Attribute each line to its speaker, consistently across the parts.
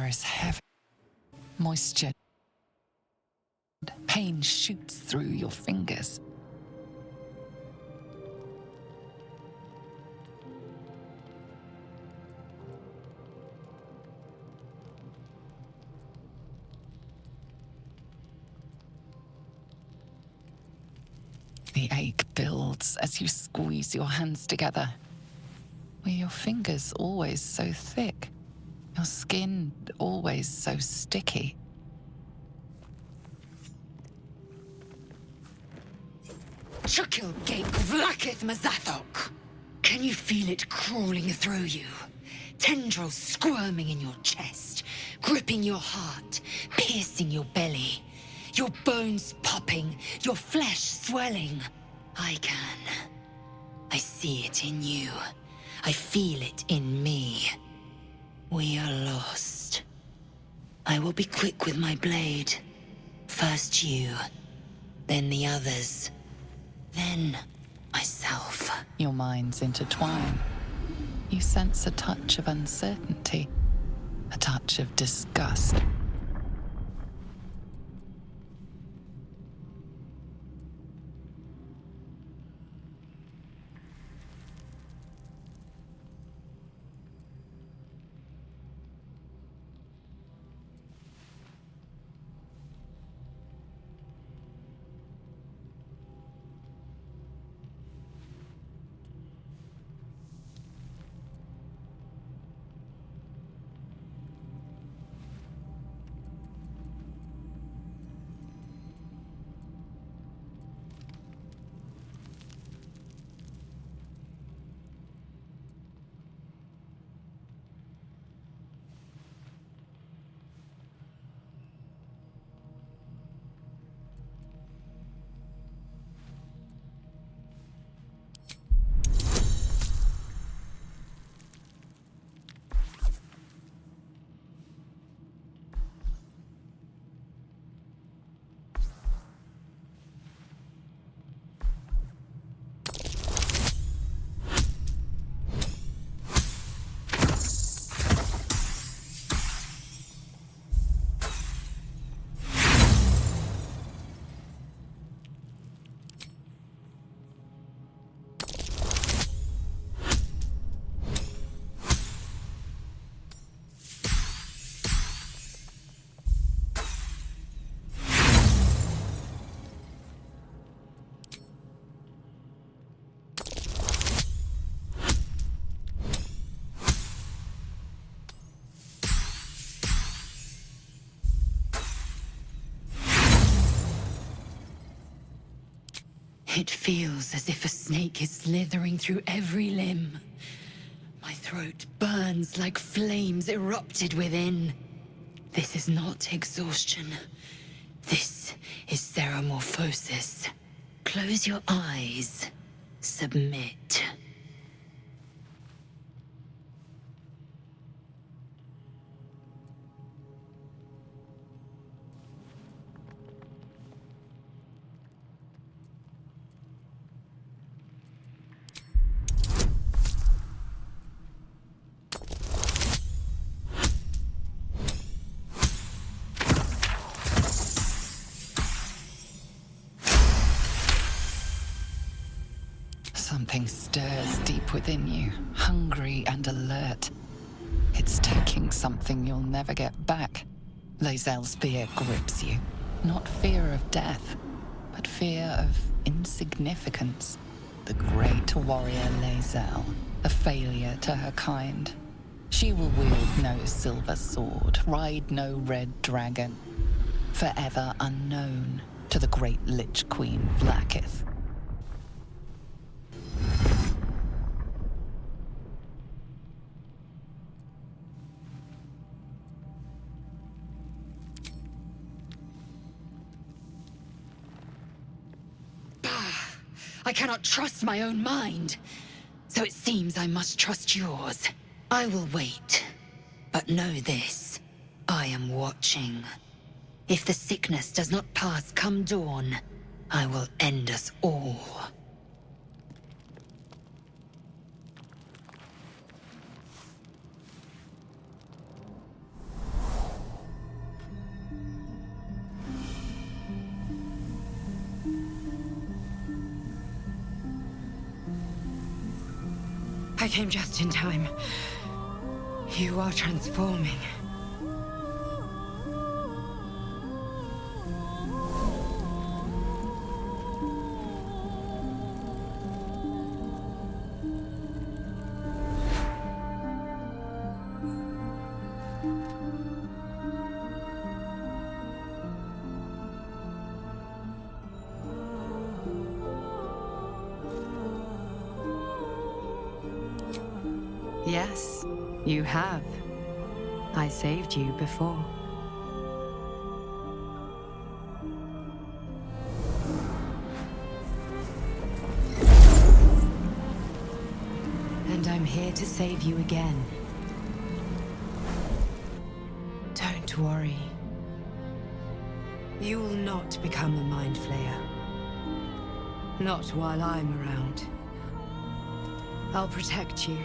Speaker 1: air is heavy. Moisture. Pain shoots through your fingers. The ache builds as you squeeze your hands together. Were your fingers always so thick? Your skin always so sticky?
Speaker 2: Chukil Gate Vlakith Mazathok! Can you feel it crawling through you? Tendrils squirming in your chest, gripping your heart, piercing your belly. Your bones popping, your flesh swelling. I can. I see it in you. I feel it in me. We are lost. I will be quick with my blade. First you, then the others, then myself.
Speaker 1: Your minds intertwine. You sense a touch of uncertainty, a touch of disgust.
Speaker 2: It feels as if a snake is slithering through every limb. My throat burns like flames erupted within. This is not exhaustion. This is ceremorphosis. Close your eyes. Submit.
Speaker 1: Something stirs deep within you, hungry and alert. It's taking something you'll never get back. Lae'zel's fear grips you. Not fear of death, but fear of insignificance. The great warrior Lae'zel, a failure to her kind. She will wield no silver sword, ride no red dragon. Forever unknown to the great Lich Queen Vlakith.
Speaker 2: I cannot trust my own mind. So it seems I must trust yours. I will wait. But know this. I am watching. If the sickness does not pass come dawn, I will end us all. I came just in time. You are transforming. Yes, you have. I saved you before. And I'm here to save you again. Don't worry. You will not become a Mind Flayer. Not while I'm around. I'll protect you.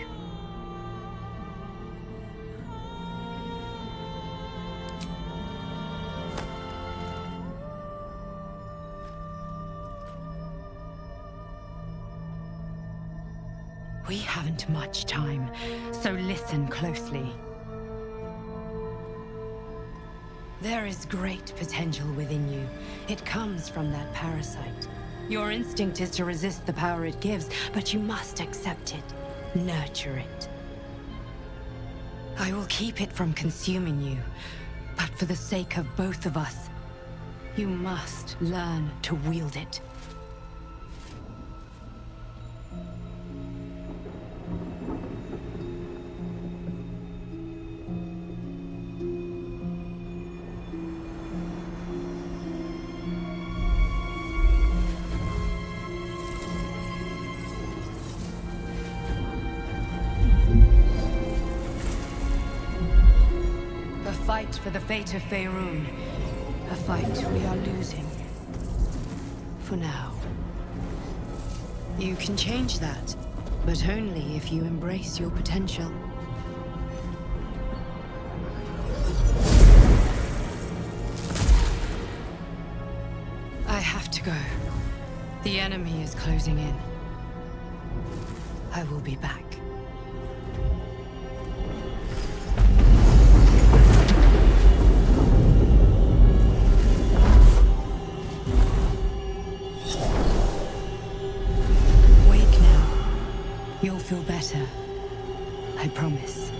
Speaker 2: We haven't much time, so listen closely. There is great potential within you. It comes from that parasite. Your instinct is to resist the power it gives, but you must accept it, nurture it. I will keep it from consuming you, but for the sake of both of us, you must learn to wield it. A fight for the fate of Faerun. A fight we are losing. For now. You can change that, but only if you embrace your potential. I have to go. The enemy is closing in. I will be back. You'll feel better. I promise.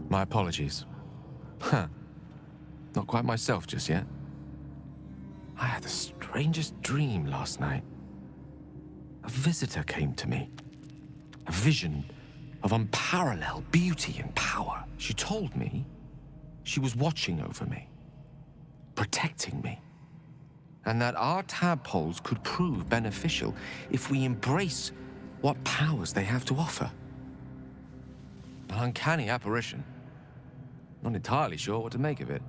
Speaker 3: My apologies. Huh. Not quite myself just yet. I had the strangest dream last night. A visitor came to me. A vision of unparalleled beauty and power. She told me she was watching over me, protecting me, and that our tadpoles could prove beneficial if we embrace what powers they have to offer. An uncanny apparition. Not entirely sure what to make of it.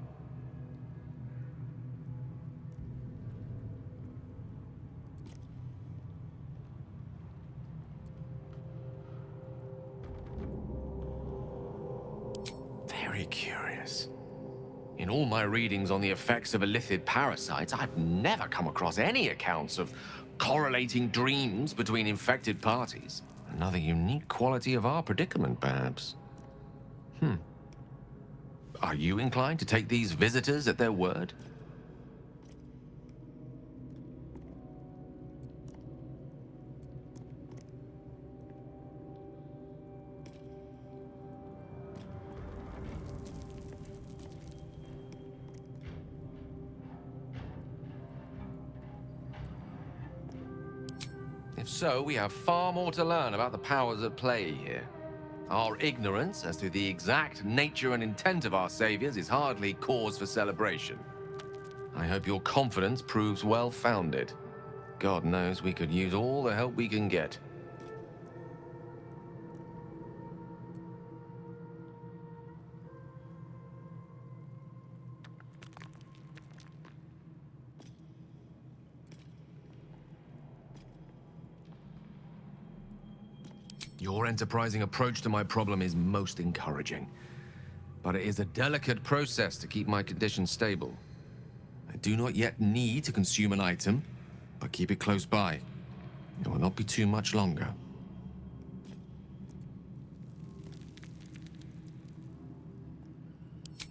Speaker 3: Very curious. In all my readings on the effects of illithid parasites, I've never come across any accounts of correlating dreams between infected parties. Another unique quality of our predicament, perhaps. Are you inclined to take these visitors at their word? If so, we have far more to learn about the powers at play here. Our ignorance as to the exact nature and intent of our saviors is hardly cause for celebration. I hope your confidence proves well-founded. God knows we could use all the help we can get. Your enterprising approach to my problem is most encouraging. But it is a delicate process to keep my condition stable. I do not yet need to consume an item, but keep it close by. It will not be too much longer.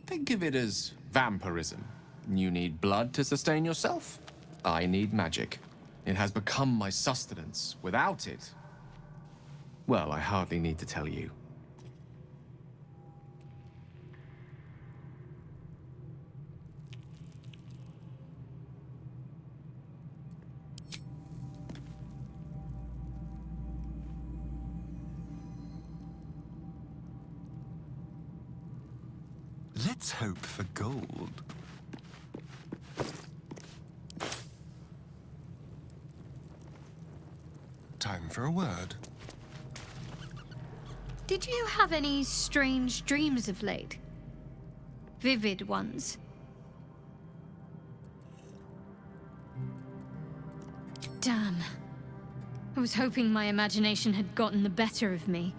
Speaker 3: Think of it as vampirism. You need blood to sustain yourself. I need magic. It has become my sustenance. Without it, well, I hardly need to tell you.
Speaker 4: Let's hope for gold. Time for a word.
Speaker 5: Did you have any strange dreams of late? Vivid ones? Damn. I was hoping my imagination had gotten the better of me.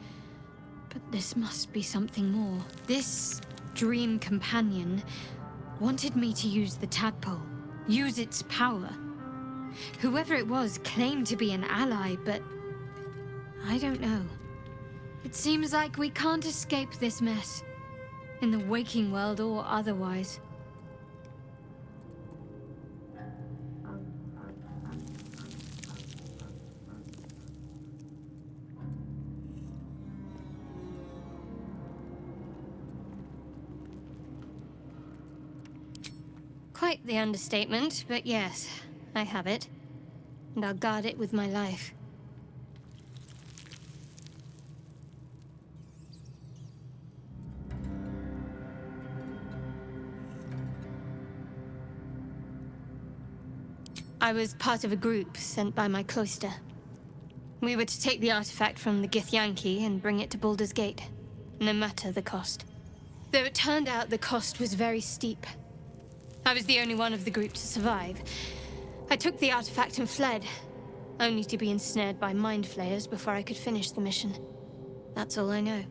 Speaker 5: But this must be something more. This dream companion wanted me to use the tadpole, use its power. Whoever it was claimed to be an ally, but I don't know. It seems like we can't escape this mess, in the waking world or otherwise. Quite the understatement, but yes, I have it. And I'll guard it with my life. I was part of a group sent by my cloister. We were to take the artifact from the Githyanki and bring it to Baldur's Gate, no matter the cost. Though it turned out the cost was very steep. I was the only one of the group to survive. I took the artifact and fled, only to be ensnared by mind flayers before I could finish the mission. That's all I know.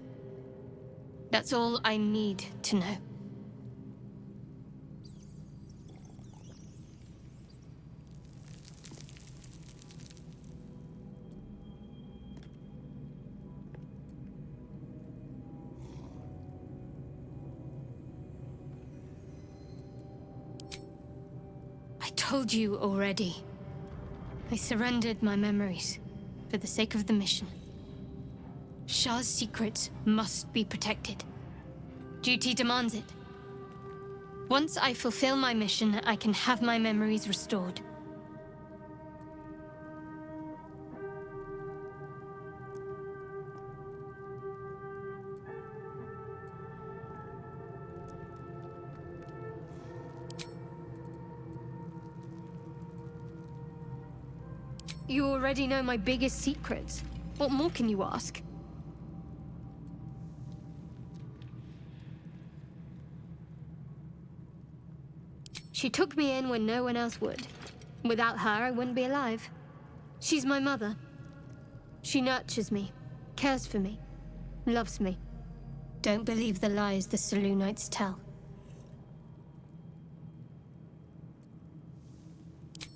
Speaker 5: That's all I need to know. I told you already. I surrendered my memories for the sake of the mission. Shah's secrets must be protected. Duty demands it. Once I fulfill my mission, I can have my memories restored. You already know my biggest secrets. What more can you ask? She took me in when no one else would. Without her, I wouldn't be alive. She's my mother. She nurtures me, cares for me, loves me. Don't believe the lies the Selûnites tell.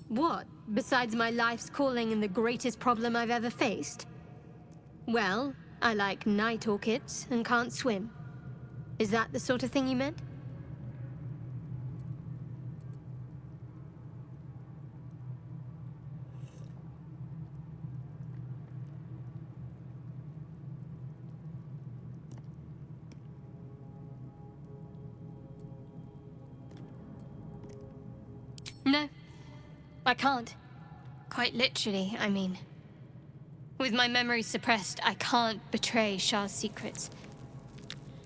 Speaker 5: What? Besides my life's calling and the greatest problem I've ever faced? Well, I like night orchids and can't swim. Is that the sort of thing you meant? No, I can't. Quite literally, I mean. With my memory suppressed, I can't betray Shah's secrets.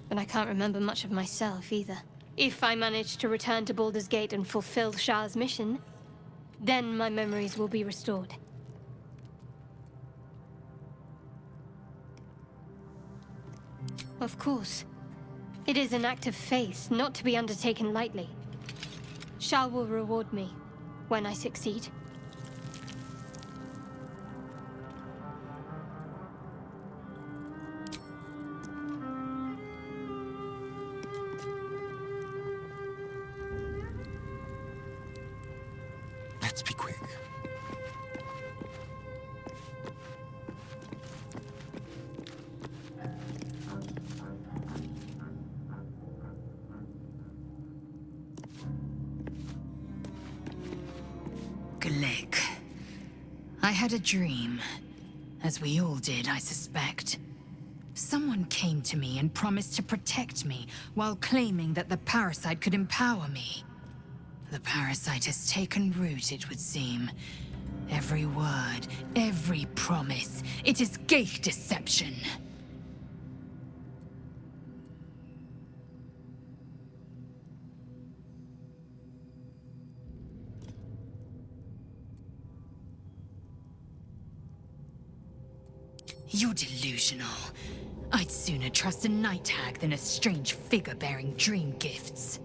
Speaker 5: But I can't remember much of myself either. If I manage to return to Baldur's Gate and fulfill Shah's mission, then my memories will be restored. Of course. It is an act of faith, not to be undertaken lightly. Shah will reward me when I succeed.
Speaker 4: Let's be quick.
Speaker 2: Glick. I had a dream. As we all did, I suspect. Someone came to me and promised to protect me, while claiming that the parasite could empower me. The parasite has taken root, it would seem. Every word, every promise, it is Ghaik deception. You're delusional. I'd sooner trust a night hag than a strange figure bearing dream gifts.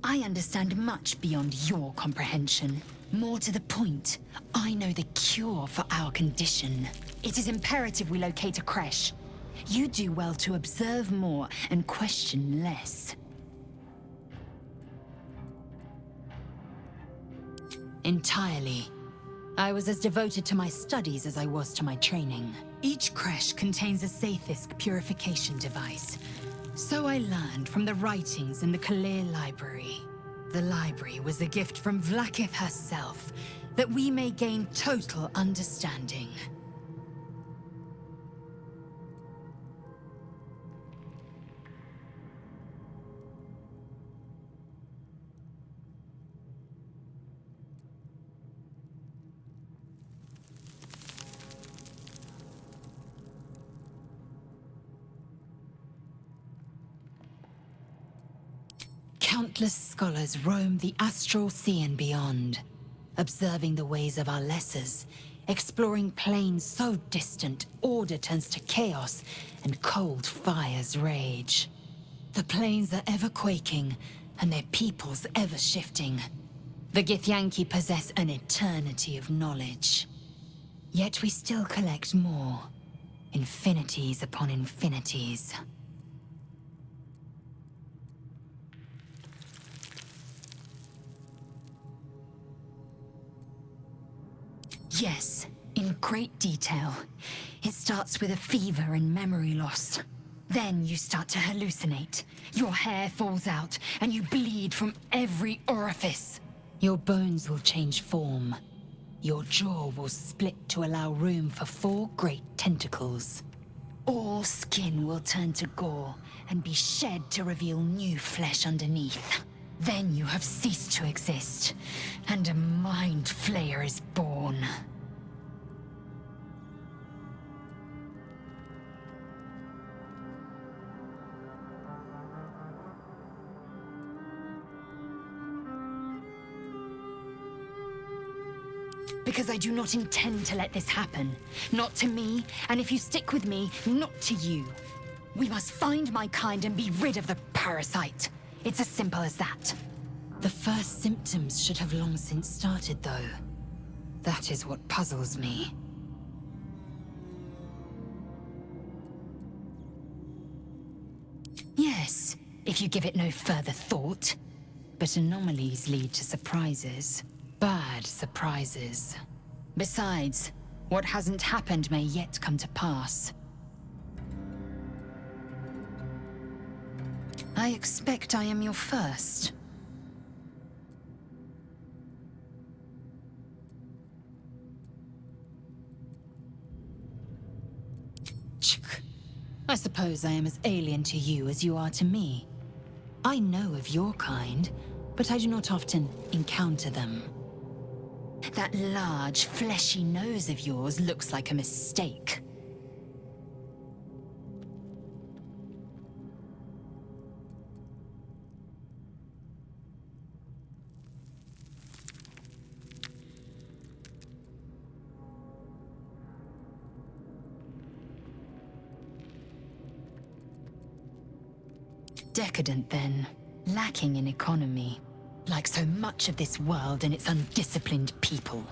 Speaker 2: I understand much beyond your comprehension. More to the point, I know the cure for our condition. It is imperative we locate a creche. You do well to observe more and question less. Entirely. I was as devoted to my studies as I was to my training. Each creche contains a Sathisk purification device. So I learned from the writings in the Kalir Library. The library was a gift from Vlaakith herself, that we may gain total understanding. Countless scholars roam the astral sea and beyond, observing the ways of our lessers, exploring planes so distant order turns to chaos and cold fires rage. The planes are ever quaking, and their peoples ever shifting. The Githyanki possess an eternity of knowledge. Yet we still collect more, infinities upon infinities. Yes, in great detail. It starts with a fever and memory loss. Then you start to hallucinate. Your hair falls out, and you bleed from every orifice. Your bones will change form. Your jaw will split to allow room for 4 great tentacles. All skin will turn to gore and be shed to reveal new flesh underneath. Then you have ceased to exist, and a mind flayer is born. Because I do not intend to let this happen. Not to me, and if you stick with me, not to you. We must find my kind and be rid of the parasite. It's as simple as that. The first symptoms should have long since started, though. That is what puzzles me. Yes, if you give it no further thought. But anomalies lead to surprises. Bad surprises. Besides, what hasn't happened may yet come to pass. I expect I am your first. I suppose I am as alien to you as you are to me. I know of your kind, but I do not often encounter them. That large, fleshy nose of yours looks like a mistake. Decadent, then. Lacking in economy. Like so much of this world and its undisciplined people.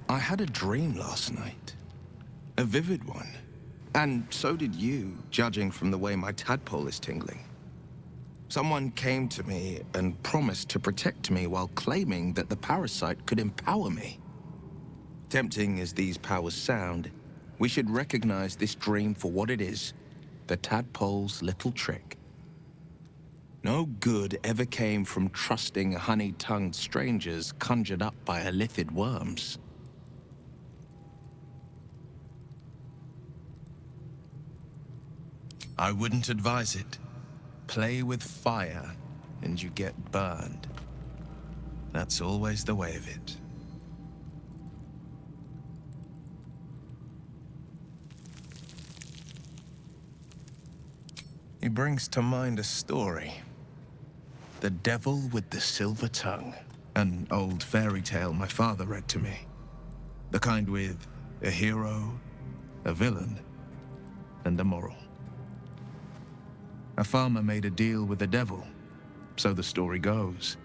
Speaker 4: I had a dream last night. A vivid one. And so did you, judging from the way my tadpole is tingling. Someone came to me and promised to protect me while claiming that the parasite could empower me. Tempting as these powers sound, we should recognize this dream for what it is, the tadpole's little trick. No good ever came from trusting honey-tongued strangers conjured up by elithid worms. I wouldn't advise it. Play with fire, and you get burned. That's always the way of it. He brings to mind a story. The Devil with the Silver Tongue. An old fairy tale my father read to me. The kind with a hero, a villain, and a moral. A farmer made a deal with the devil, so the story goes.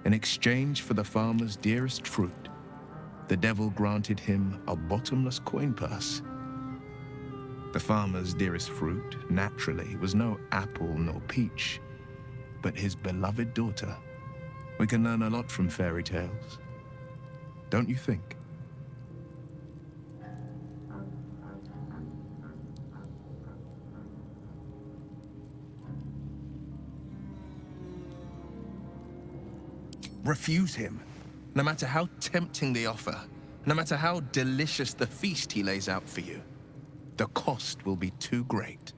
Speaker 4: In exchange for the farmer's dearest fruit, the devil granted him a bottomless coin purse. The farmer's dearest fruit, naturally, was no apple nor peach, but his beloved daughter. We can learn a lot from fairy tales, don't you think? Refuse him, no matter how tempting the offer, no matter how delicious the feast he lays out for you. The cost will be too great.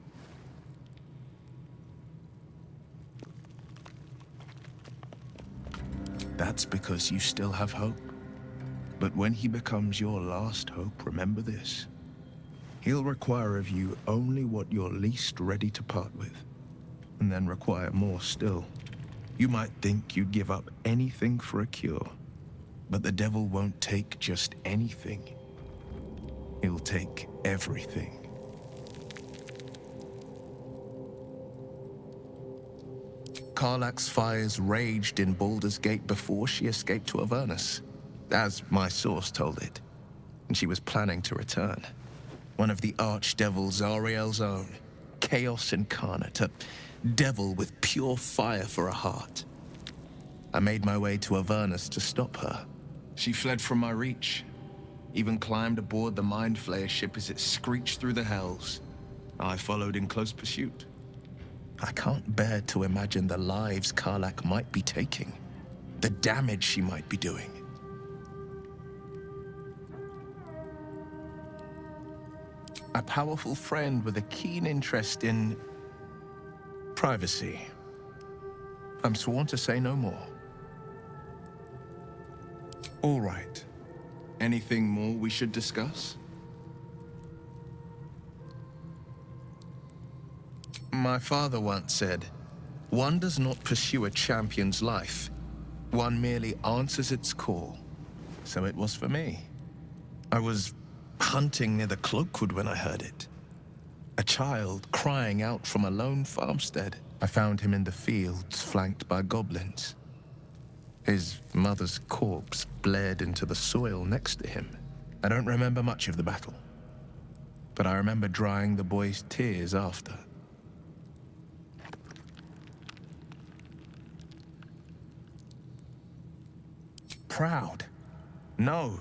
Speaker 4: That's because you still have hope. But when he becomes your last hope, remember this. He'll require of you only what you're least ready to part with, and then require more still. You might think you'd give up anything for a cure, but the devil won't take just anything. He'll take everything. Karlach's fires raged in Baldur's Gate before she escaped to Avernus, as my source told it, and she was planning to return. One of the archdevil Zariel's own, chaos incarnate, a devil with pure fire for a heart. I made my way to Avernus to stop her. She fled from my reach, even climbed aboard the Mind Flayer ship as it screeched through the hells. I followed in close pursuit. I can't bear to imagine the lives Karlach might be taking, the damage she might be doing. A powerful friend with a keen interest in privacy. I'm sworn to say no more. All right. Anything more we should discuss? My father once said, "One does not pursue a champion's life. One merely answers its call." So it was for me. I was hunting near the Cloakwood when I heard it. A child crying out from a lone farmstead. I found him in the fields, flanked by goblins. His mother's corpse bled into the soil next to him. I don't remember much of the battle, but I remember drying the boy's tears after. Proud? No.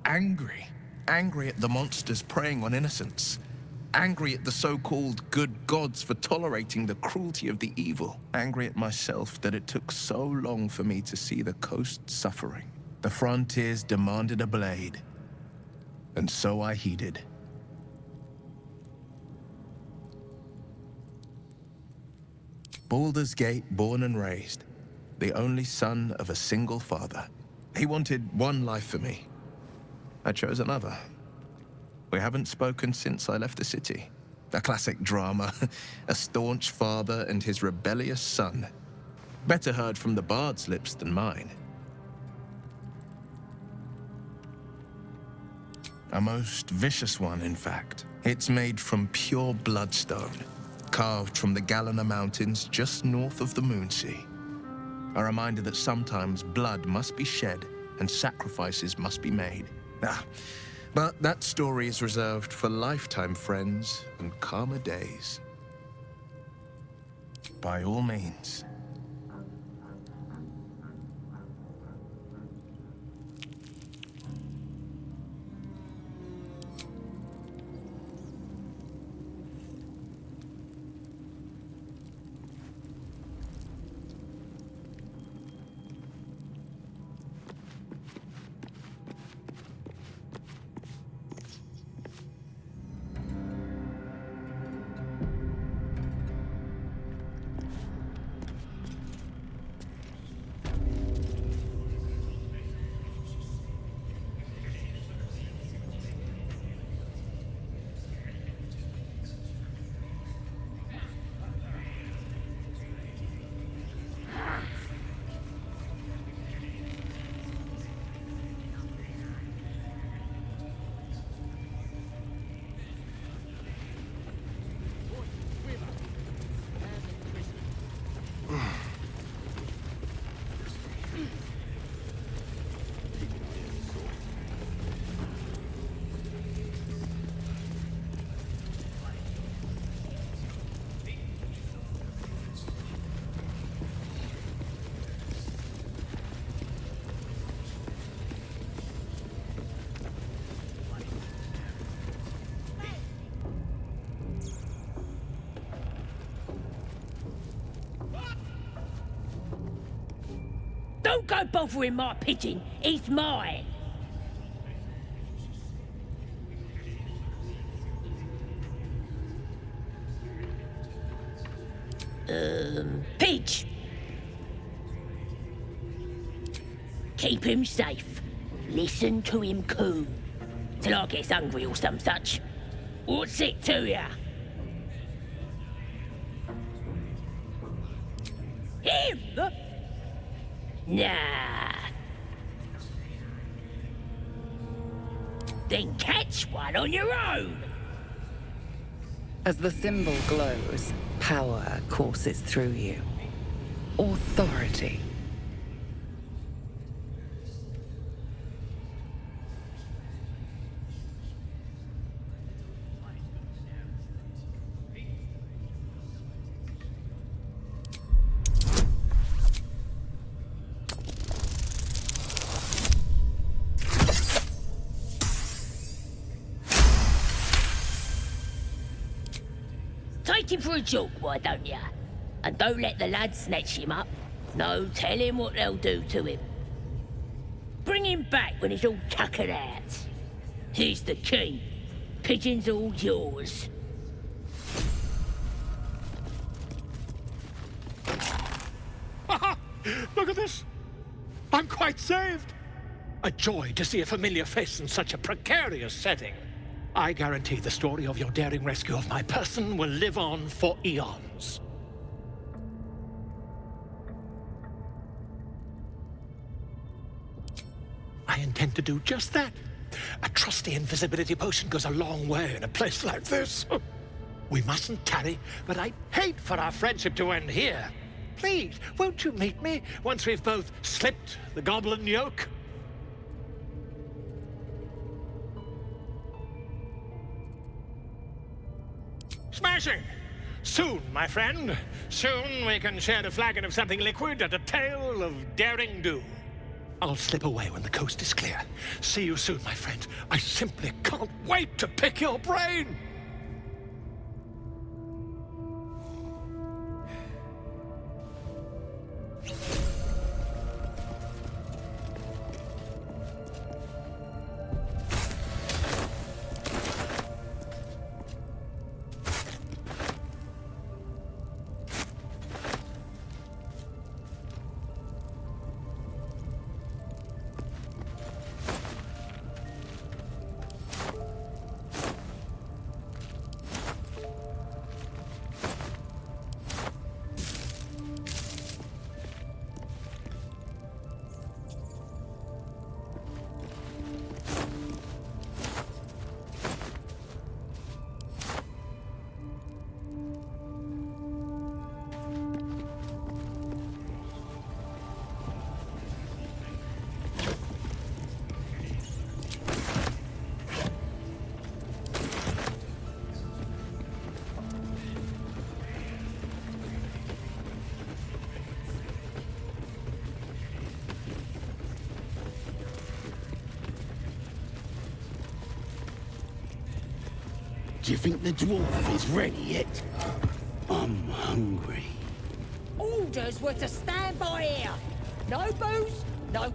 Speaker 4: Angry. Angry at the monsters preying on innocents. Angry at the so-called good gods for tolerating the cruelty of the evil. Angry at myself that it took so long for me to see the coast suffering. The frontiers demanded a blade, and so I heeded. Baldur's Gate, born and raised, the only son of a single father. He wanted one life for me. I chose another. We haven't spoken since I left the city. A classic drama. A staunch father and his rebellious son. Better heard from the bard's lips than mine. A most vicious one, in fact. It's made from pure bloodstone, carved from the Galena Mountains just north of the Moonsea. A reminder that sometimes blood must be shed and sacrifices must be made. But that story is reserved for lifetime friends and calmer days. By all means.
Speaker 6: Don't go bothering my pigeon. He's mine. Pidge. Keep him safe. Listen to him coo. Till I gets hungry or some such. What's it to ya? Him? Nah. Then catch one on your own.
Speaker 1: As the symbol glows, power courses through you. Authority.
Speaker 6: Take him for a joke, why don't ya? And don't let the lads snatch him up. No, tell him what they'll do to him. Bring him back when he's all tuckered out. Here's the key. Pigeon's all yours.
Speaker 7: Look at this! I'm quite saved! A joy to see a familiar face in such a precarious setting. I guarantee the story of your daring rescue of my person will live on for eons. I intend to do just that. A trusty invisibility potion goes a long way in a place like this. We mustn't tarry, but I'd hate for our friendship to end here. Please, won't you meet me once we've both slipped the goblin yoke? Smashing! Soon, my friend. Soon we can share a flagon of something liquid and a tale of daring do. I'll slip away when the coast is clear. See you soon, my friend. I simply can't wait to pick your brain!
Speaker 8: Do you think the dwarf is ready yet? I'm hungry.
Speaker 6: Orders were to stand by here. No booze, no...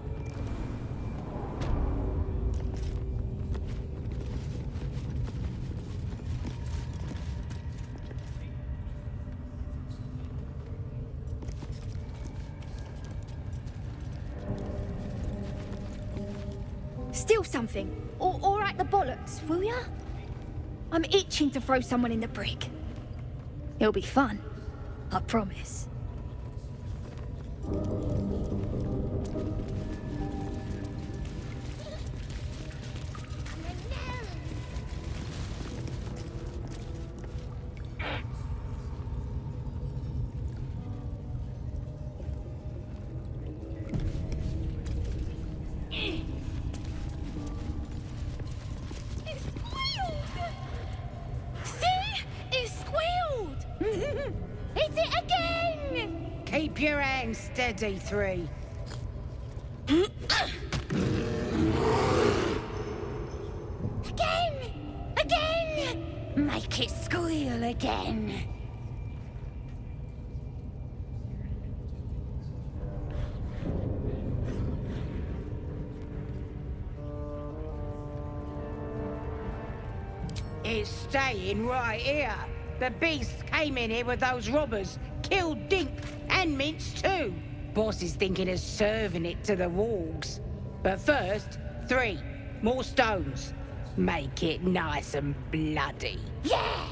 Speaker 9: Steal something. Or write the bollocks, will ya? I'm itching to throw someone in the brig. It'll be fun. I promise.
Speaker 10: Keep your hands steady, Three.
Speaker 9: Again! Make it squeal again.
Speaker 10: It's staying right here. The beast came in here with those robbers, killed Dink and Mince too. Boss is thinking of serving it to the wargs. But first, 3 more stones. Make it nice and bloody.
Speaker 9: Yeah!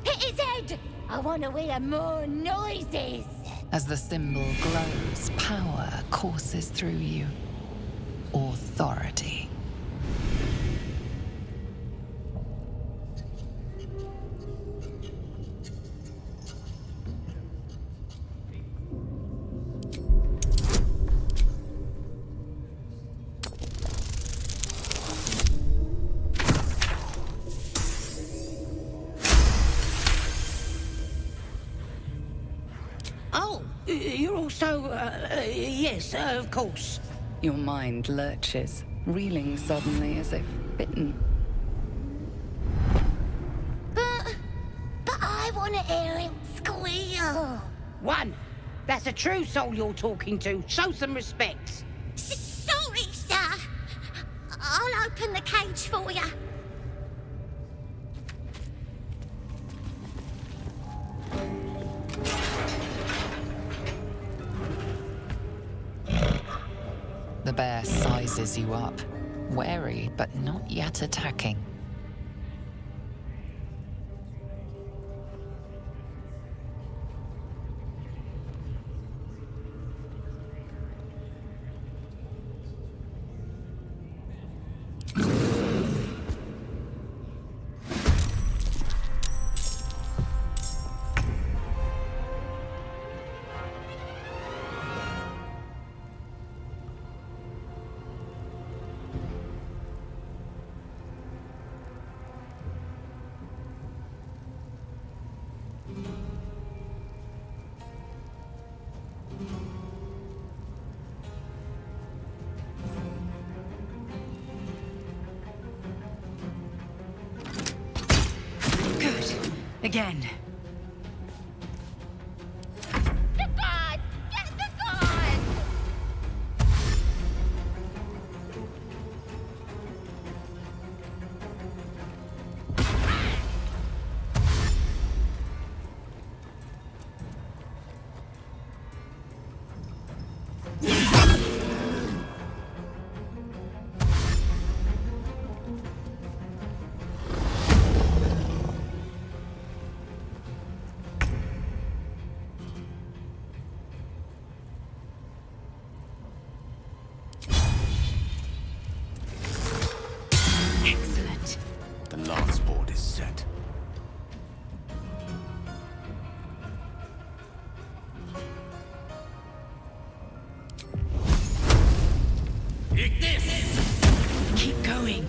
Speaker 9: Hit his head! I want to hear more noises.
Speaker 1: As the symbol glows, power courses through you. Authority.
Speaker 10: Oh, you're also, yes, of course.
Speaker 1: Your mind lurches, reeling suddenly as if bitten.
Speaker 9: But I want to hear him squeal.
Speaker 10: 1. That's a true soul you're talking to. Show some respect.
Speaker 9: Sorry, sir. I'll open the cage for you.
Speaker 1: The bear sizes you up, wary but not yet attacking.
Speaker 2: again.
Speaker 9: The guard! Get the guard!
Speaker 2: Excellent.
Speaker 8: The last board is set.
Speaker 2: Keep going.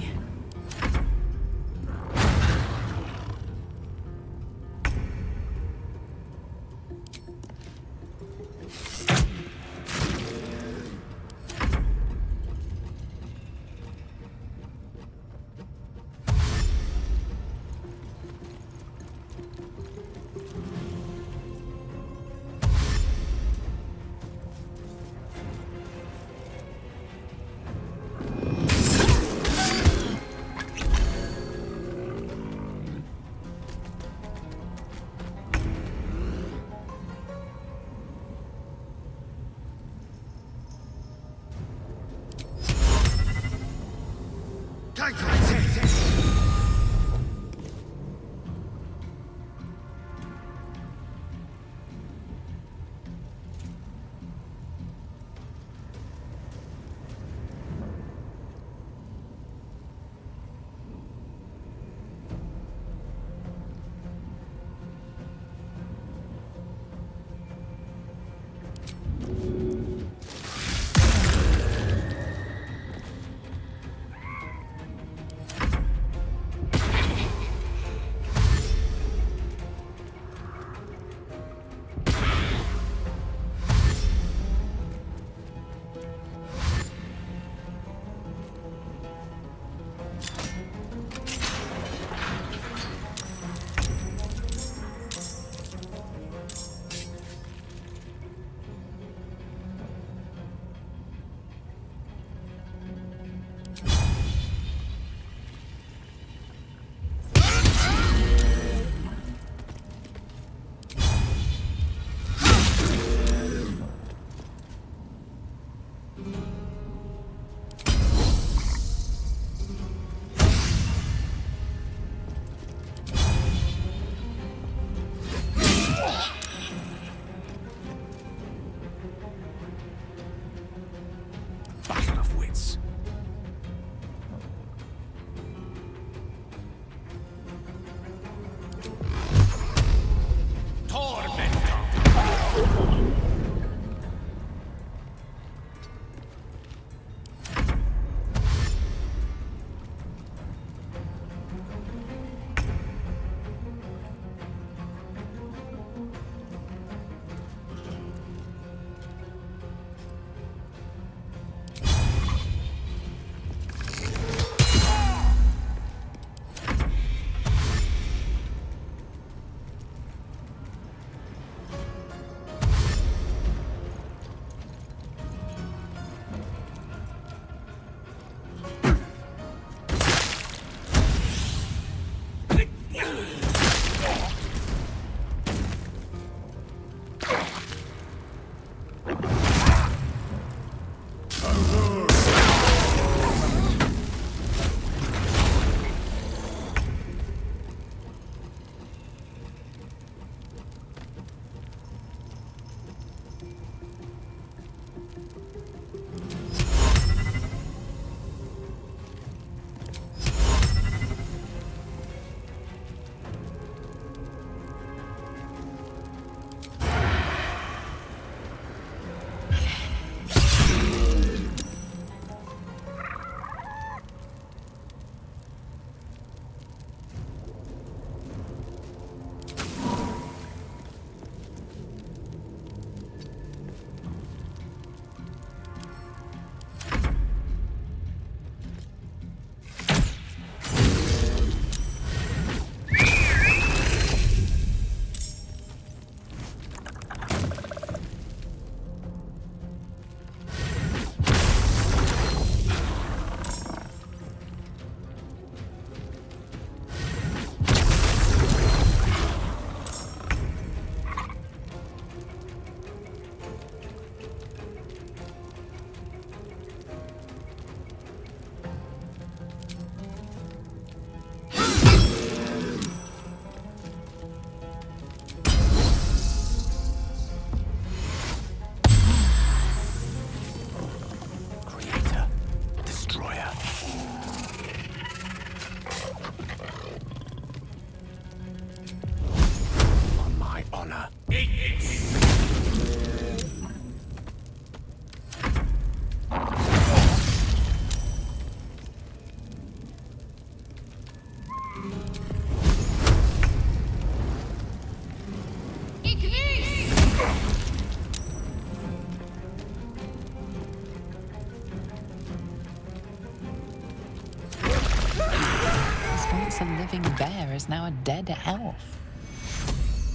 Speaker 1: living bear is now a dead elf.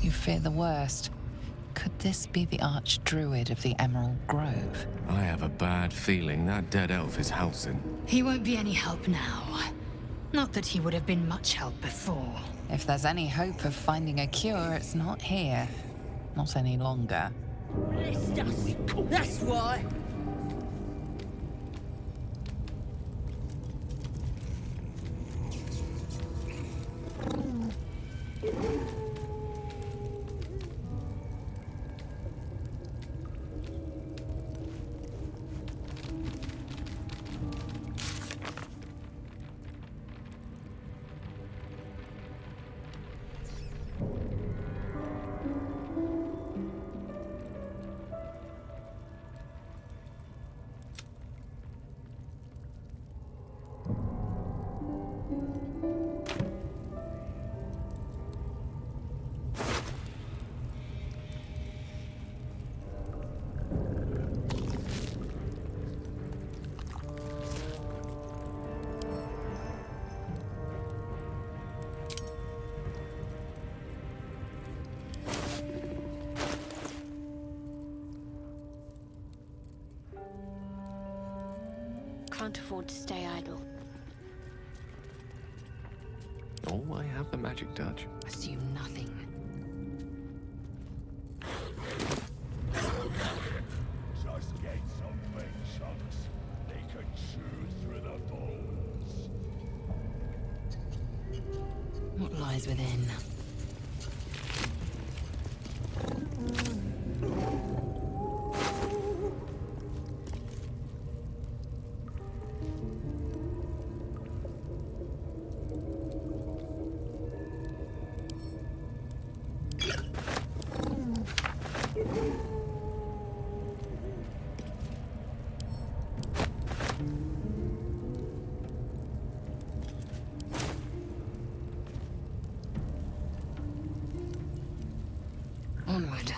Speaker 1: You fear the worst. Could this be the Archdruid of the Emerald Grove?
Speaker 3: I have a bad feeling that dead elf is Halsin.
Speaker 5: He won't be any help now. Not that he would have been much help before.
Speaker 1: If there's any hope of finding a cure, it's not here. Not any longer.
Speaker 6: That's why.
Speaker 11: Can't afford to stay idle.
Speaker 3: Oh, I have the magic touch.
Speaker 2: Assume nothing.
Speaker 12: Just get some big chunks. They can chew through the bones.
Speaker 2: What lies within? Onward.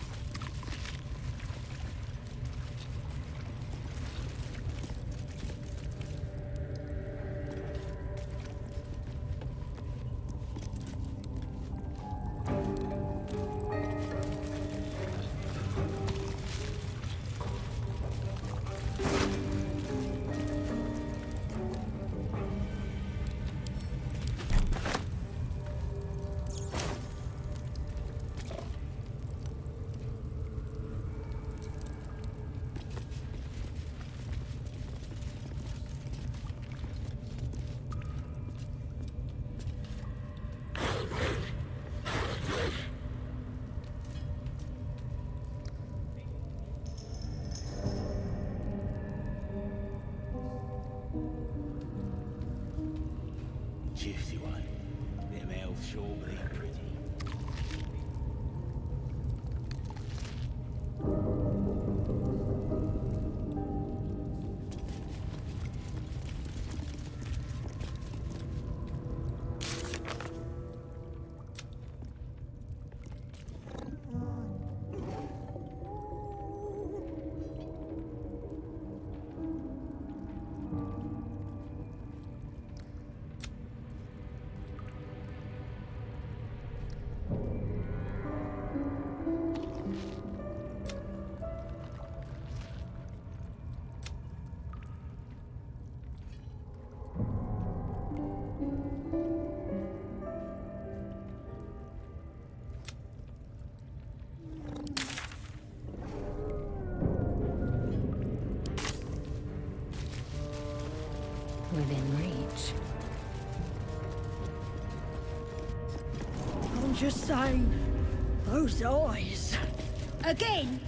Speaker 8: Juicy one. Them elves sure be pretty.
Speaker 2: Within reach.
Speaker 13: I'm just saying, those eyes.
Speaker 6: Again?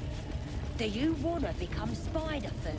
Speaker 6: Do you want to become spider food?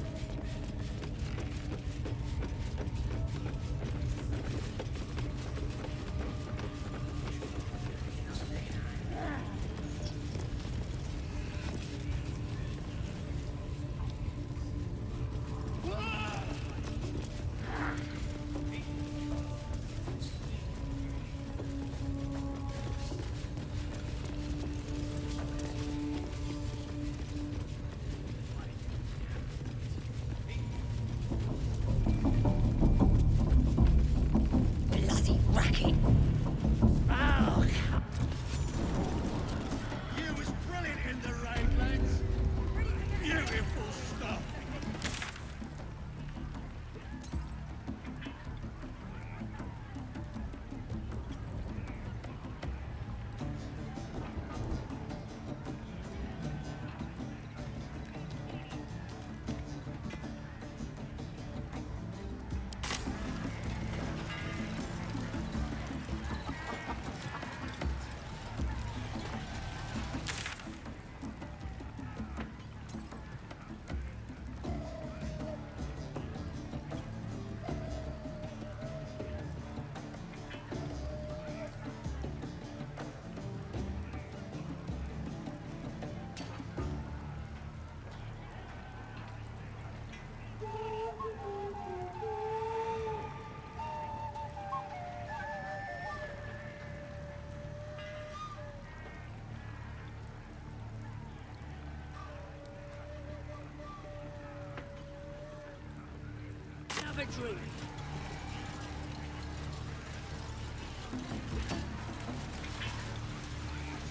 Speaker 6: another drink.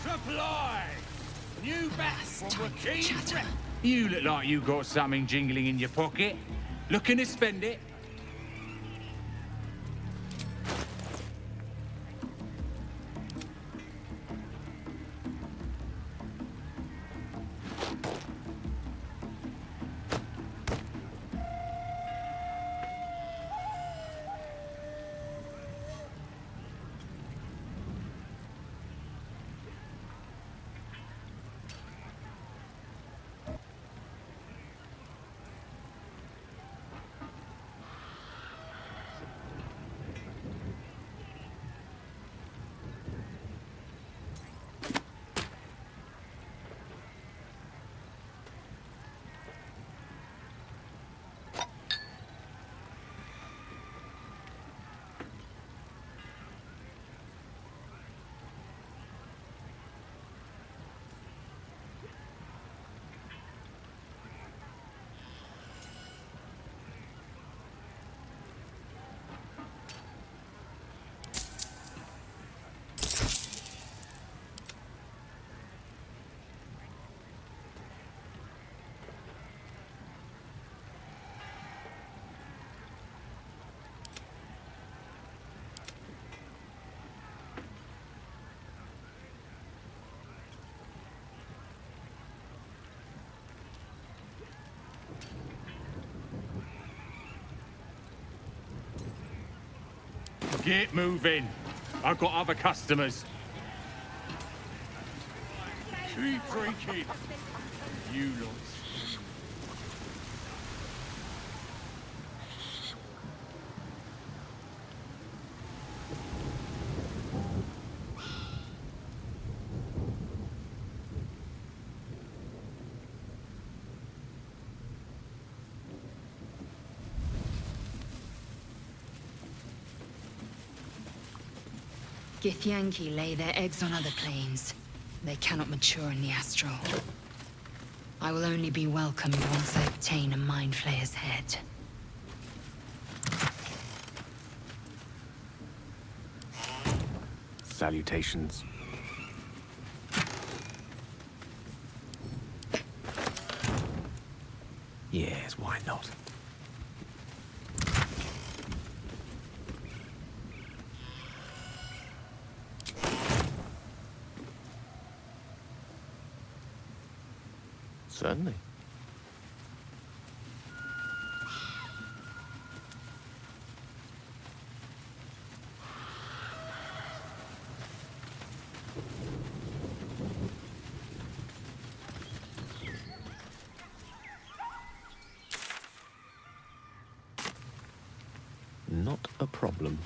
Speaker 14: Supply! New batch from the King's
Speaker 1: chatter.
Speaker 14: Rep. You look like you got something jingling in your pocket. Looking to spend it? Get moving. I've got other customers. Keep drinking. You lots.
Speaker 2: Githyanki lay their eggs on other planes. They cannot mature in the astral. I will only be welcomed once I obtain a Mind Flayer's head.
Speaker 3: Salutations. Yes, why not? Certainly. Not a problem.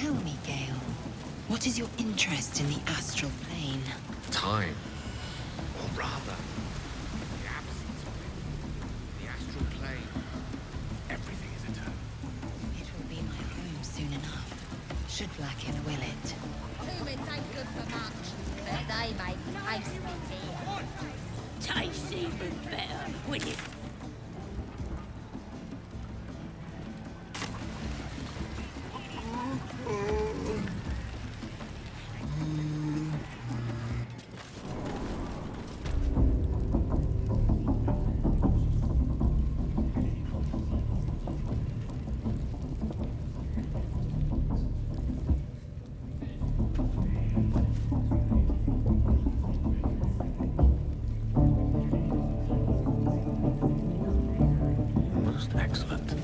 Speaker 2: Tell me, Gale, what is your interest in the astral plane?
Speaker 3: Time. Or rather, the absence of it. The astral plane. Everything is eternal.
Speaker 2: It will be my home soon enough. Should Vlaakith will it.
Speaker 15: Humans ain't good for much, but they make tasty beer.
Speaker 6: Tastes even better when you...
Speaker 3: Most excellent.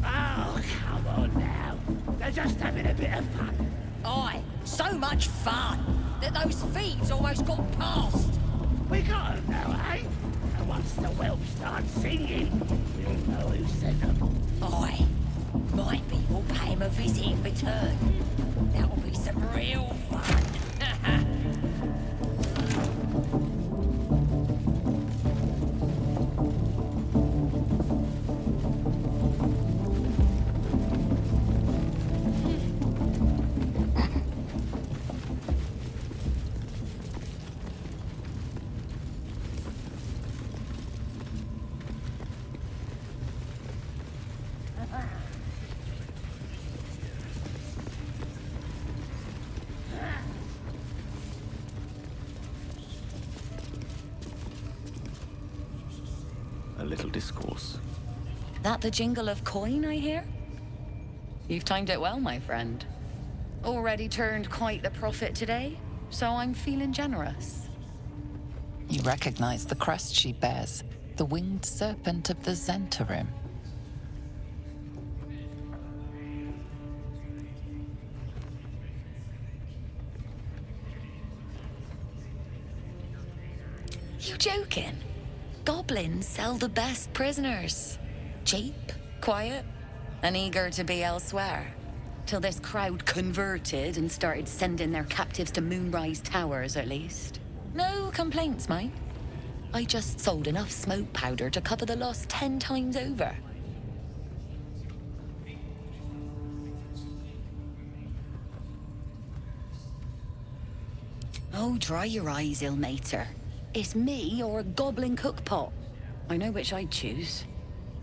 Speaker 6: Oh, come on now. They're just having a bit of fun.
Speaker 15: Aye, so much fun that those feeds almost got past.
Speaker 6: We got 'em now, eh? And once the whelp starts singing, we'll know who sent them.
Speaker 15: Aye, might be we'll pay him a visit in return. That'll be some real fun.
Speaker 3: A little discourse.
Speaker 16: That the jingle of coin, I hear? You've timed it well, my friend. Already turned quite the profit today, so I'm feeling generous.
Speaker 1: You recognize the crest she bears, the winged serpent of the Zentarim.
Speaker 16: You joking? Goblins sell the best prisoners. Cheap, quiet, and eager to be elsewhere. Till this crowd converted and started sending their captives to Moonrise Towers, at least. No complaints, mate. I just sold enough smoke powder to cover the loss 10 times over. Oh, dry your eyes, ill-mater. It's me or a goblin cookpot. I know which I'd choose.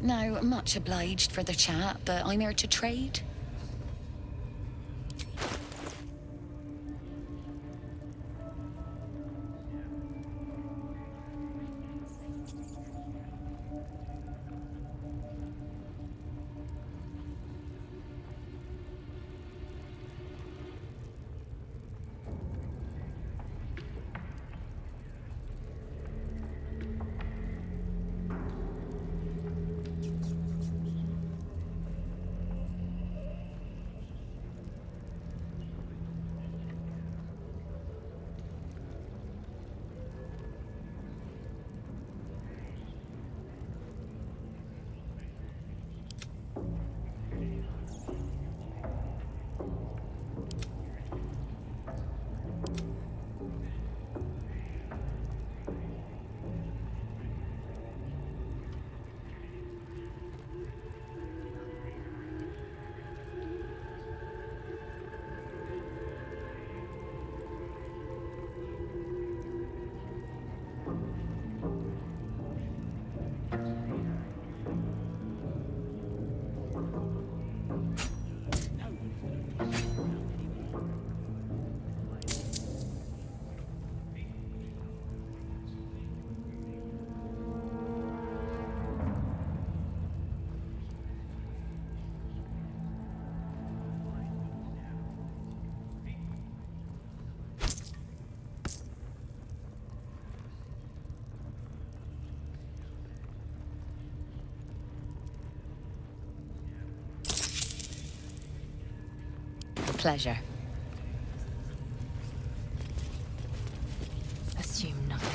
Speaker 16: Now, much obliged for the chat, but I'm here to trade. Pleasure.
Speaker 5: Assume nothing.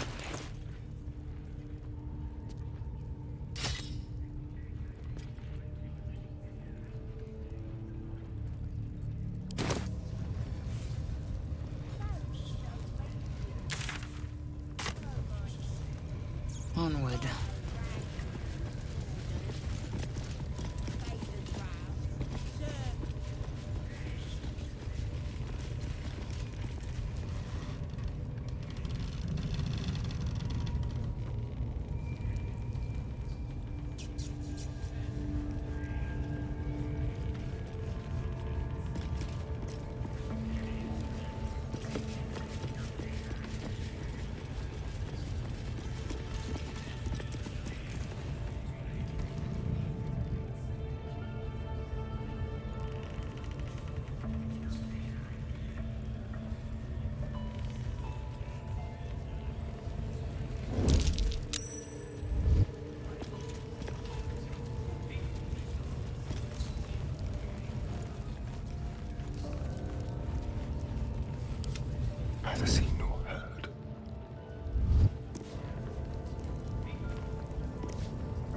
Speaker 12: neither seen nor heard.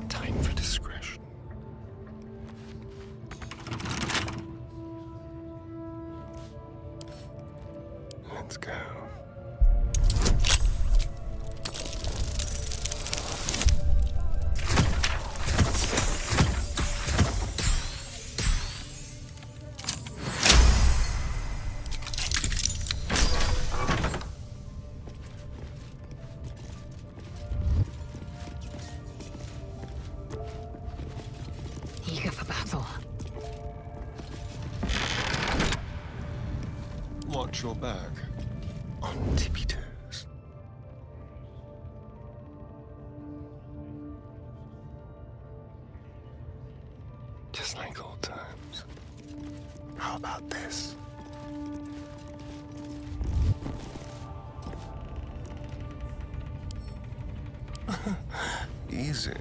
Speaker 12: Time for discretion. Let's go.
Speaker 2: Eager for battle.
Speaker 12: Watch your back. On tippy toes. Just like old times. How about this? Easy.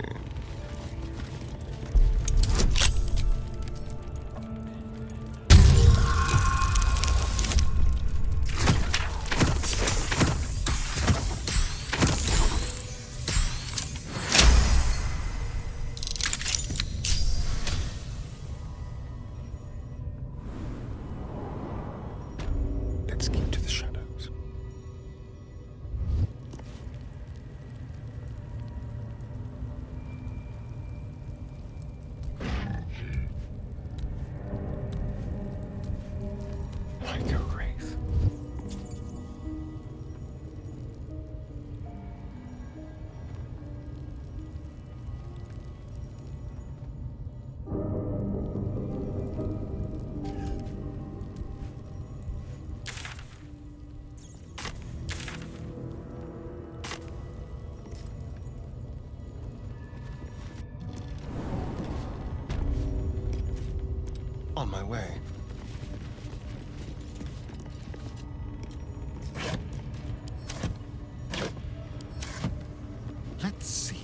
Speaker 12: Let's keep to the shadows. Like a wraith. On my way. Let's see.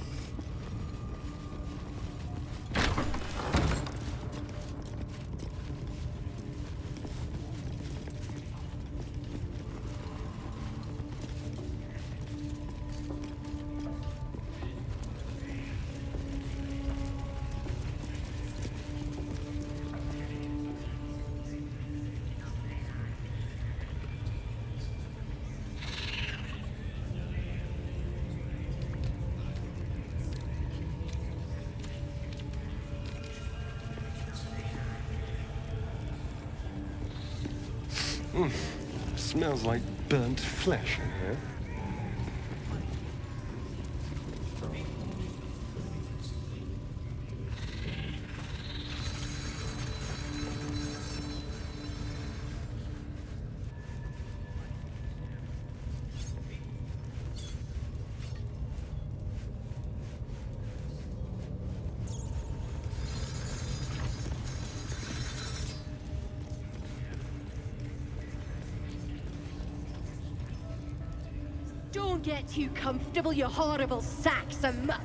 Speaker 12: Smells like burnt flesh in here.
Speaker 17: Don't get too comfortable, you horrible sacks of muck.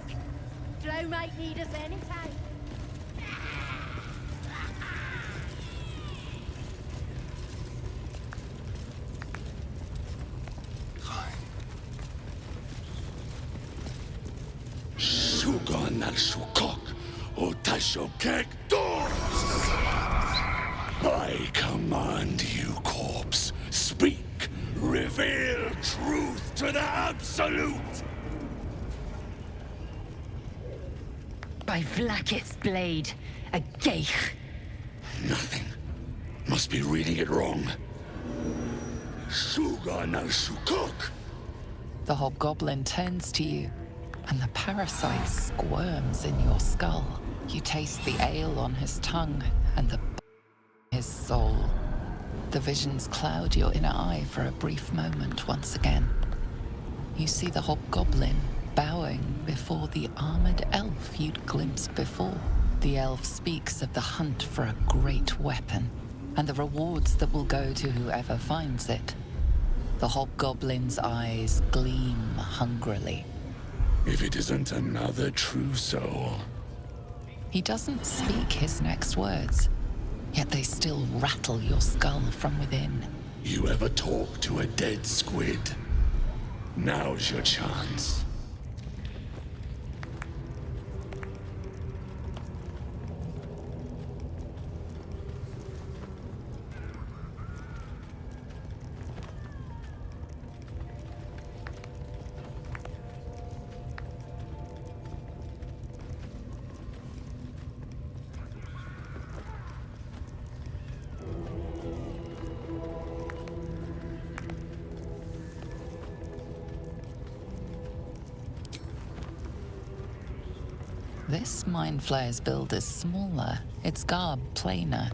Speaker 17: Drow might need us anytime.
Speaker 8: Sugan al Sukok, o Taisho Kek Doors! I command you, corpse. Speak. Reveal truth to the Absolute!
Speaker 2: By Vlaakith's blade, a geich.
Speaker 8: Nothing. Must be reading it wrong. Sugan al Sukok!
Speaker 1: The hobgoblin turns to you, and the parasite squirms in your skull. You taste the ale on his tongue, and the his soul. The visions cloud your inner eye for a brief moment once again. You see the hobgoblin bowing before the armored elf you'd glimpsed before. The elf speaks of the hunt for a great weapon, and the rewards that will go to whoever finds it. The hobgoblin's eyes gleam hungrily.
Speaker 8: If it isn't another true soul.
Speaker 1: He doesn't speak his next words, yet they still rattle your skull from within.
Speaker 12: You ever talk to a dead squid? Now's your chance.
Speaker 1: This mind flayer's build is smaller, its garb plainer.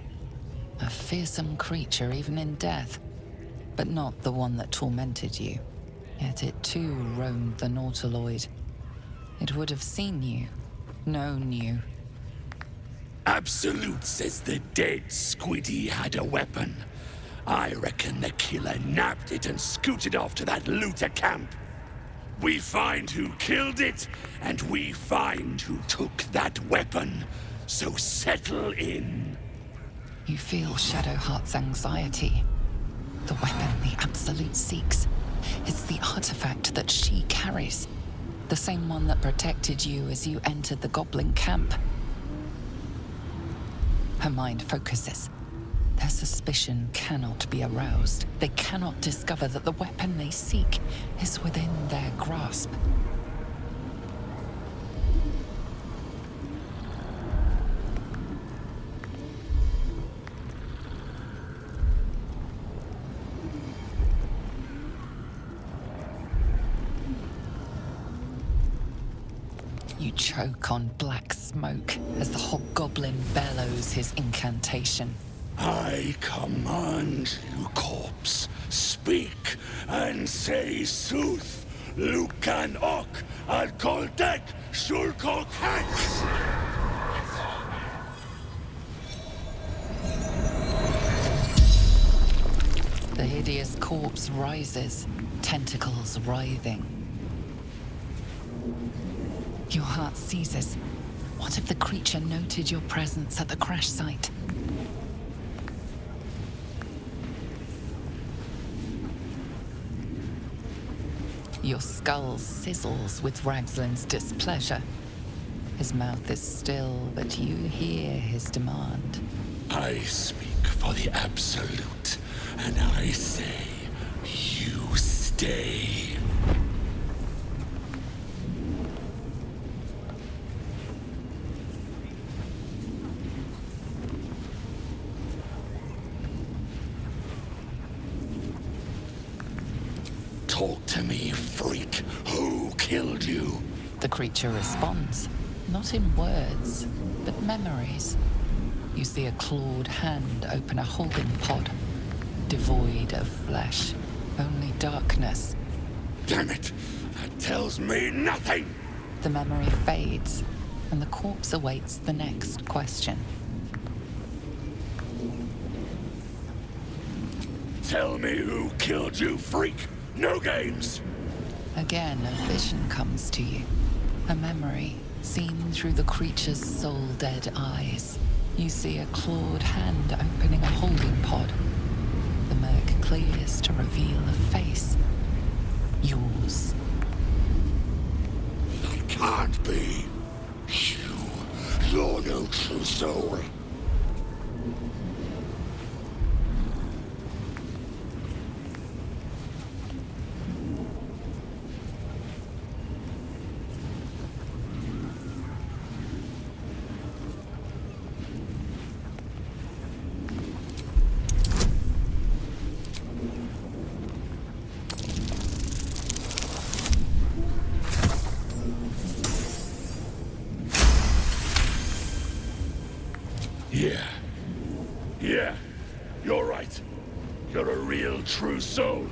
Speaker 1: A fearsome creature even in death, but not the one that tormented you. Yet it too roamed the Nautiloid. It would have seen you, known you.
Speaker 12: Absolute says the dead squiddy had a weapon. I reckon the killer nabbed it and scooted off to that looter camp. We find who killed it, and we find who took that weapon. So settle in.
Speaker 1: You feel Shadowheart's anxiety. The weapon the Absolute seeks. It's the artifact that she carries. The same one that protected you as you entered the goblin camp. Her mind focuses. Their suspicion cannot be aroused. They cannot discover that the weapon they seek is within their grasp. You choke on black smoke as the hobgoblin bellows his incantation.
Speaker 12: I command you, corpse, speak and say sooth. Lucan ok al koldek shulkol kek.
Speaker 1: The hideous corpse rises, tentacles writhing. Your heart seizes. What if the creature noted your presence at the crash site? Your skull sizzles with Ragslin's displeasure. His mouth is still, but you hear his demand.
Speaker 12: I speak for the Absolute, and I say, you stay. Talk to me, freak. Who killed you?
Speaker 1: The creature responds, not in words, but memories. You see a clawed hand open a holding pod, devoid of flesh, only darkness.
Speaker 12: Damn it! That tells me nothing!
Speaker 1: The memory fades, and the corpse awaits the next question.
Speaker 12: Tell me who killed you, freak! No games!
Speaker 1: Again, a vision comes to you. A memory, seen through the creature's soul-dead eyes. You see a clawed hand opening a holding pod. The murk clears to reveal a face. Yours.
Speaker 12: That can't be. You're no true soul. Yeah, you're right. You're a real true soul.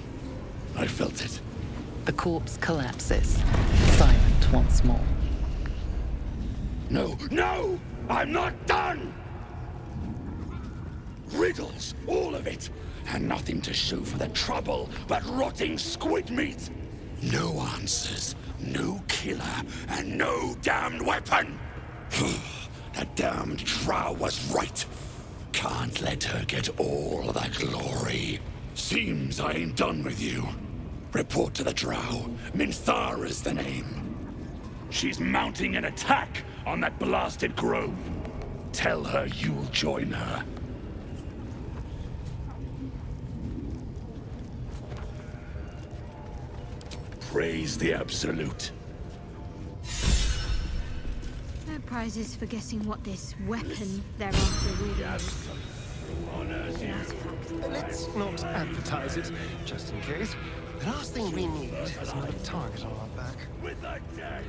Speaker 12: I felt it.
Speaker 1: The corpse collapses, silent once more.
Speaker 12: No! I'm not done! Riddles, all of it, and nothing to show for the trouble but rotting squid meat. No answers, no killer, and no damned weapon. That damned Drow was right. Can't let her get all that glory. Seems I ain't done with you. Report to the Drow. Minthara's the name. She's mounting an attack on that blasted grove. Tell her you'll join her. Praise the Absolute.
Speaker 5: No prizes for guessing what this weapon they're after really is.
Speaker 18: Let's not advertise it, just in case. The last thing we need is another target on our back.
Speaker 12: With the dead!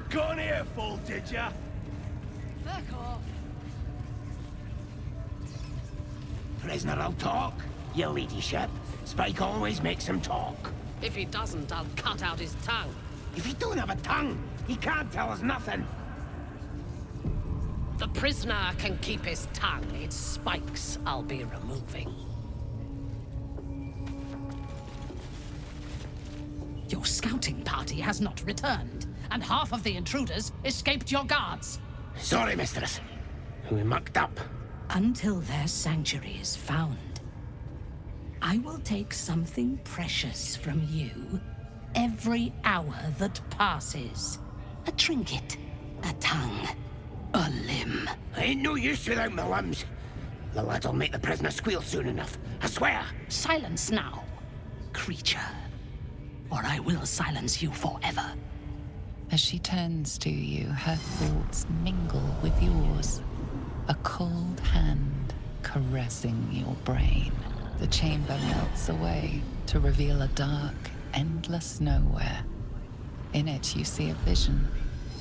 Speaker 19: Got an earful, did ya?
Speaker 13: Back off.
Speaker 8: Prisoner'll talk, your ladyship. Spike always makes him talk.
Speaker 20: If he doesn't, I'll cut out his tongue.
Speaker 8: If he don't have a tongue, he can't tell us nothing.
Speaker 20: The prisoner can keep his tongue. Its spikes I'll be removing. Your scouting party has not returned, and half of the intruders escaped your guards.
Speaker 8: Sorry, mistress. We mucked up.
Speaker 20: Until their sanctuary is found, I will take something precious from you every hour that passes. A trinket, a tongue, a limb.
Speaker 8: I ain't no use without my limbs. The lad'll make the prisoner squeal soon enough, I swear.
Speaker 20: Silence now, creature, or I will silence you forever.
Speaker 1: As she turns to you, her thoughts mingle with yours. A cold hand caressing your brain. The chamber melts away to reveal a dark, endless nowhere. In it, you see a vision.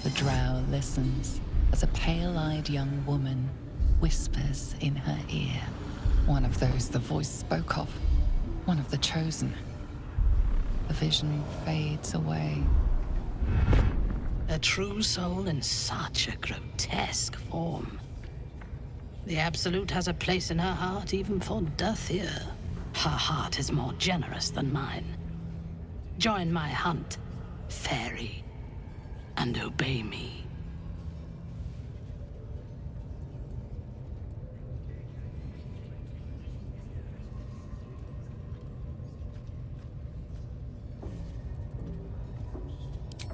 Speaker 1: The drow listens as a pale-eyed young woman whispers in her ear. One of those the voice spoke of. One of the chosen. The vision fades away.
Speaker 20: A true soul in such a grotesque form. The Absolute has a place in her heart even for Dathir. Her heart is more generous than mine. Join my hunt, fairy, and obey me.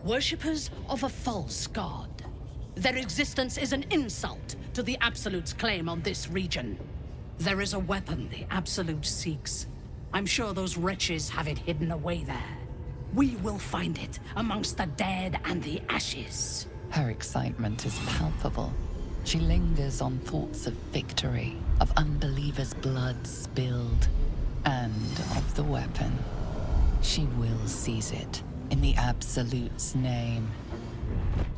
Speaker 20: Worshippers of a false god. Their existence is an insult to the Absolute's claim on this region. There is a weapon the Absolute seeks. I'm sure those wretches have it hidden away there. We will find it amongst the dead and the ashes.
Speaker 1: Her excitement is palpable. She lingers on thoughts of victory, of unbelievers' blood spilled, and of the weapon. She will seize it. In the Absolute's name.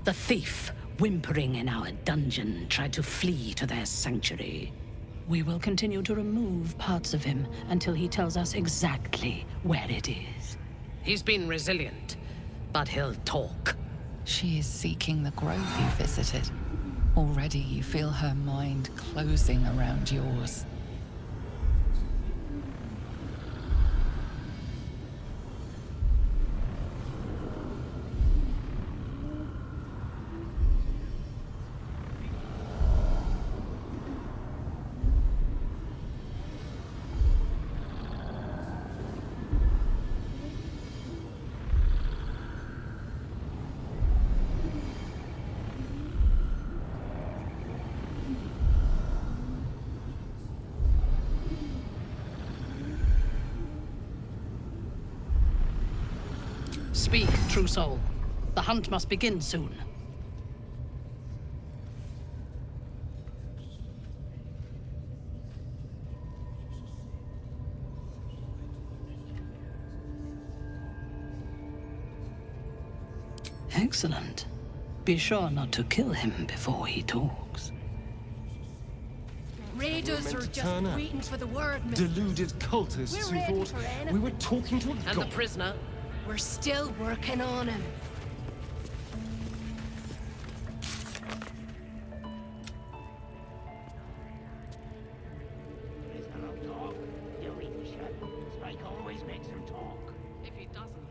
Speaker 20: The thief, whimpering in our dungeon, tried to flee to their sanctuary. We will continue to remove parts of him until he tells us exactly where it is. He's been resilient, but he'll talk.
Speaker 1: She is seeking the grove you visited. Already you feel her mind closing around yours.
Speaker 20: Speak, true soul. The hunt must begin soon. Excellent. Be sure not to kill him before he talks.
Speaker 17: Raiders are just waiting for the word, miss.
Speaker 18: Deluded cultists
Speaker 17: We're
Speaker 18: who
Speaker 17: ready
Speaker 18: thought
Speaker 17: for anything.
Speaker 18: we were talking to a
Speaker 17: And
Speaker 18: god.
Speaker 17: the prisoner? We're still working on him.
Speaker 6: Prisoner will talk. You read the ship. Spike always makes him talk.
Speaker 13: If he doesn't,